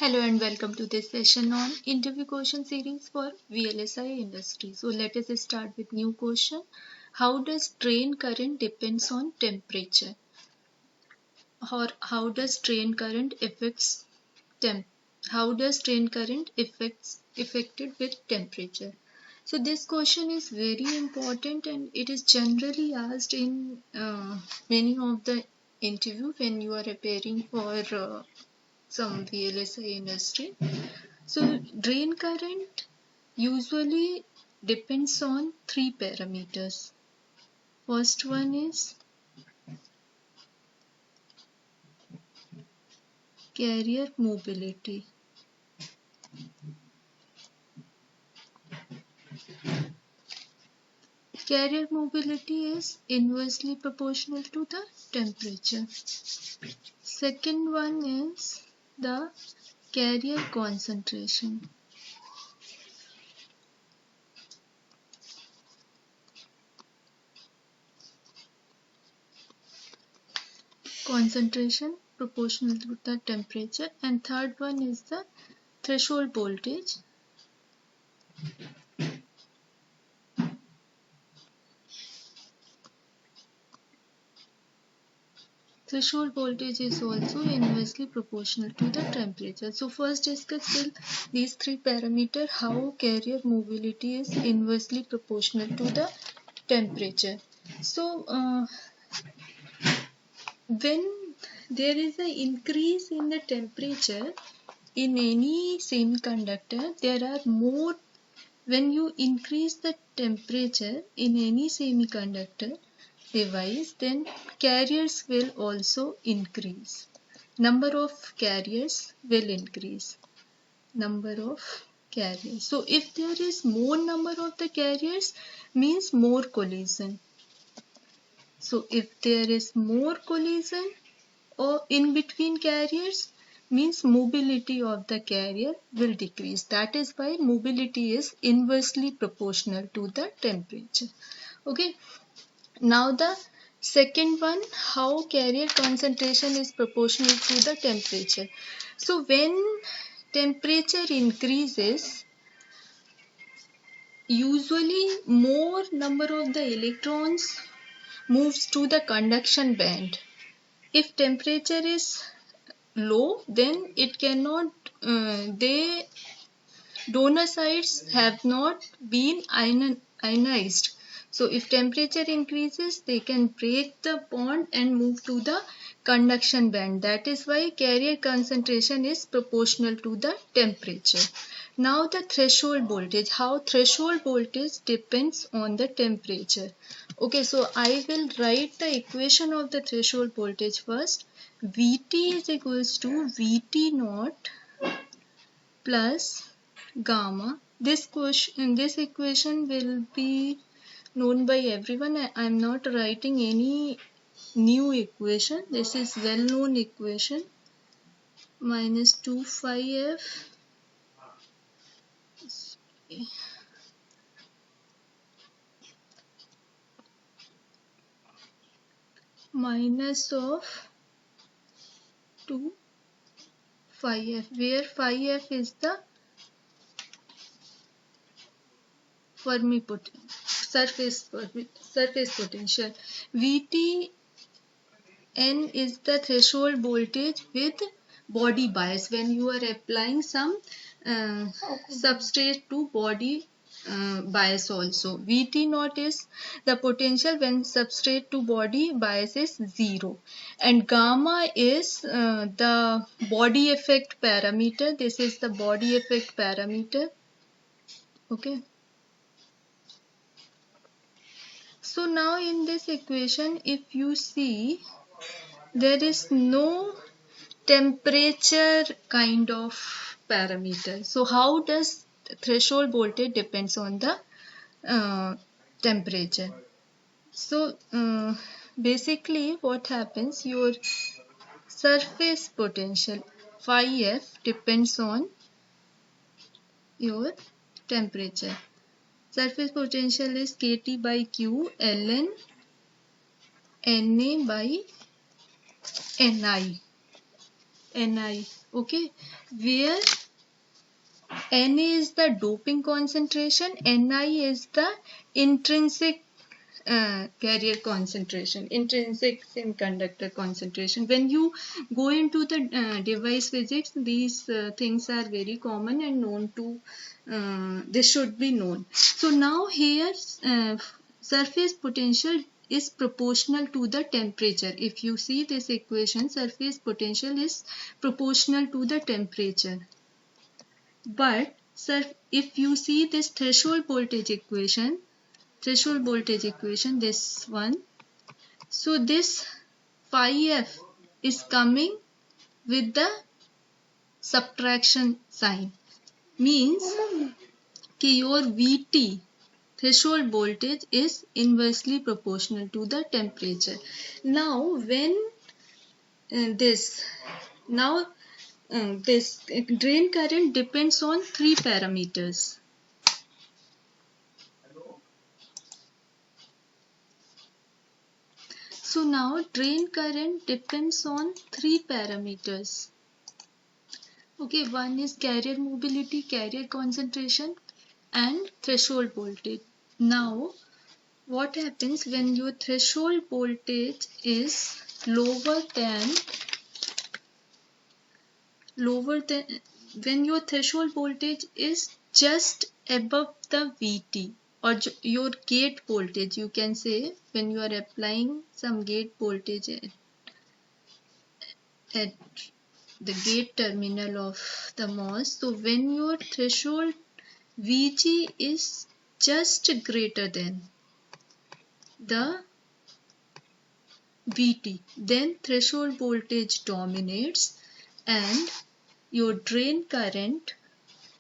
Hello and welcome to this session on interview question series for VLSI industry. So let us start with new question. How does drain current depends on temperature? Or how does drain current affects temp? How does drain current affected with temperature? So this question is very important and it is generally asked in many of the interview when you are preparing for some VLSI industry. So drain current usually depends on three parameters. First one is carrier mobility. Carrier mobility is inversely proportional to the temperature. Second one is the carrier concentration. Concentration proportional to the temperature. And third one is the threshold voltage. Threshold voltage is also inversely proportional to the temperature. So first discuss will these three parameters, how carrier mobility is inversely proportional to the temperature. So when there is an increase in the temperature in any semiconductor, there are more. When you increase the temperature in any semiconductor device, then carriers will also increase. Number of carriers will increase. Number of carriers. So if there is more number of the carriers, means more collision. So if there is more collision or in between carriers, means mobility of the carrier will decrease. That is why mobility is inversely proportional to the temperature. Okay. Now the second one, how carrier concentration is proportional to the temperature. So when temperature increases, usually more number of the electrons moves to the conduction band. If temperature is low, then it cannot, donor sites have not been ionized. So if temperature increases, they can break the bond and move to the conduction band. That is why carrier concentration is proportional to the temperature. Now the threshold voltage. How threshold voltage depends on the temperature. Okay, so I will write the equation of the threshold voltage first. Vt is equals to Vt naught plus gamma. This equation will be known by everyone. I am not writing any new equation. This is well known equation. Minus 2 phi f minus of 2 phi f, where phi f is the Fermi surface potential. Vt N is the threshold voltage with body bias when you are applying some substrate to body bias also. Vt naught is the potential when substrate to body bias is 0. And gamma is the body effect parameter. This is the body effect parameter. Okay. So now in this equation, if you see, there is no temperature kind of parameter. So how does threshold voltage depends on the temperature? So basically what happens, your surface potential phi f depends on your temperature. Surface potential is kT by Q ln Na by Ni. Okay, where Na is the doping concentration, Ni is the intrinsic carrier concentration, intrinsic semiconductor concentration. When you go into the device physics, these things are very common and known to, this should be known. So now here surface potential is proportional to the temperature. If you see this equation, surface potential is proportional to the temperature. But sir, if you see this threshold voltage equation, this one, so this phi f is coming with the subtraction sign, means कि your Vt threshold voltage is inversely proportional to the temperature. Now when this now this drain current depends on three parameters. So now drain current depends on three parameters. Okay, one is carrier mobility, carrier concentration, and threshold voltage. Now, what happens when your threshold voltage is when your threshold voltage is just above the Vt, or your gate voltage, you can say, when you are applying some gate voltage at the gate terminal of the MOS. So when your threshold Vg is just greater than the Vt, then threshold voltage dominates and your drain current,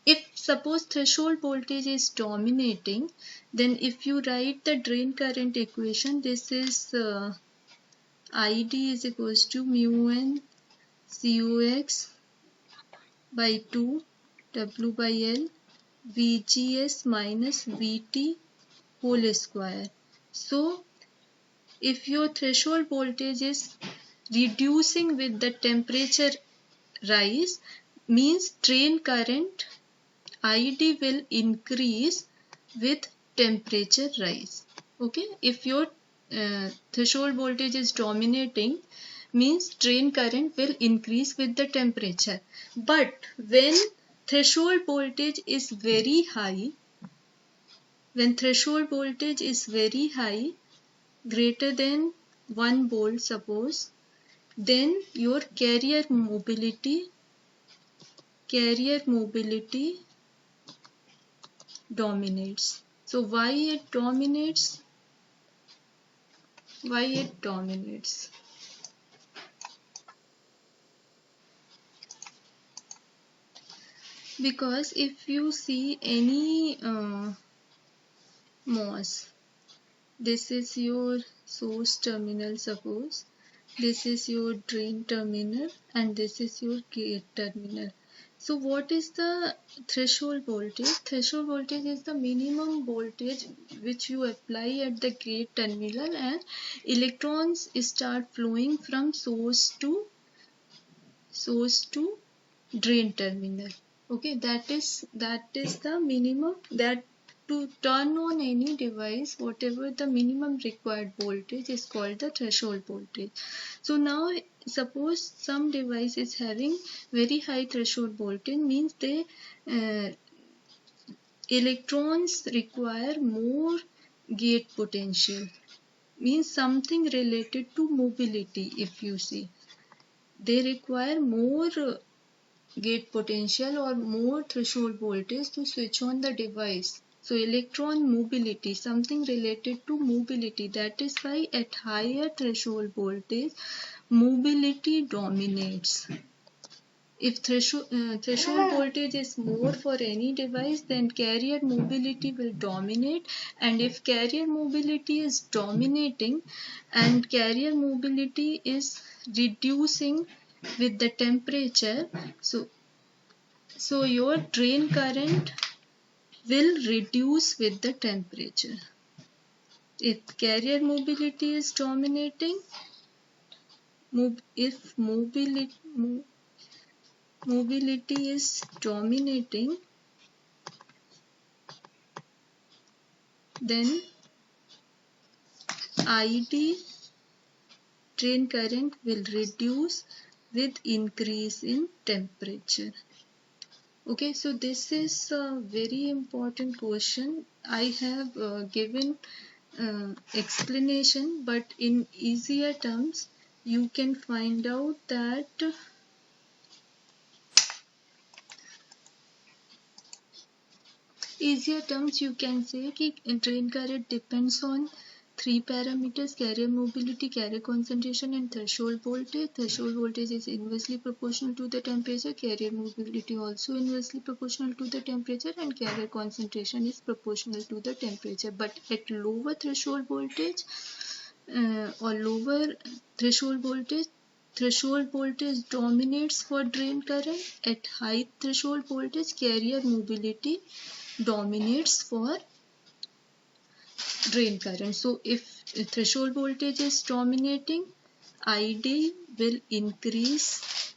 if suppose threshold voltage is dominating, then if you write the drain current equation, this is Id is equals to mu n Cux by 2 W by L Vgs minus Vt whole square. So if your threshold voltage is reducing with the temperature rise, means drain current Id will increase with temperature rise. Okay, if your threshold voltage is dominating, means drain current will increase with the temperature. But when threshold voltage is very high, greater than 1 volt suppose, then your carrier mobility dominates. So why it dominates? Because if you see any MOS, this is your source terminal, suppose this is your drain terminal and this is your gate terminal. So what is the threshold voltage? Threshold voltage is the minimum voltage which you apply at the gate terminal and electrons start flowing from source to drain terminal. Okay, that is the minimum, that to turn on any device, whatever the minimum required voltage is called the threshold voltage. So now suppose some device is having very high threshold voltage, means they electrons require more gate potential, means something related to mobility. If you see, they require more gate potential or more threshold voltage to switch on the device. So electron mobility, something related to mobility, that is why at higher threshold voltage mobility dominates. If threshold voltage is more for any device, then carrier mobility will dominate, and if carrier mobility is dominating and carrier mobility is reducing with the temperature, so your drain current will reduce with the temperature. If carrier mobility is dominating, mobility is dominating, then ID drain current will reduce with increase in temperature. Okay, so this is a very important question. I have given explanation, but in easier terms you can find out that you can say that drain current depends on three parameters: carrier mobility, carrier concentration, and threshold voltage. Threshold voltage is inversely proportional to the temperature. Carrier mobility also inversely proportional to the temperature, and carrier concentration is proportional to the temperature. But at lower threshold voltage threshold voltage dominates for drain current. At high threshold voltage, carrier mobility dominates for drain current. So if threshold voltage is dominating, ID will increase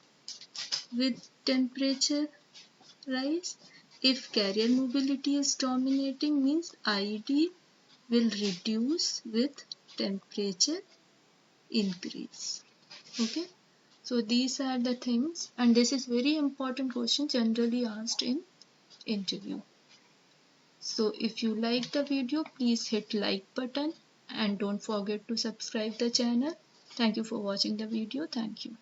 with temperature rise. If carrier mobility is dominating, means ID will reduce with temperature increase. Okay, so these are the things, and this is very important question generally asked in interview. So if you like the video, please hit like button and don't forget to subscribe the channel. Thank you for watching the video. Thank you.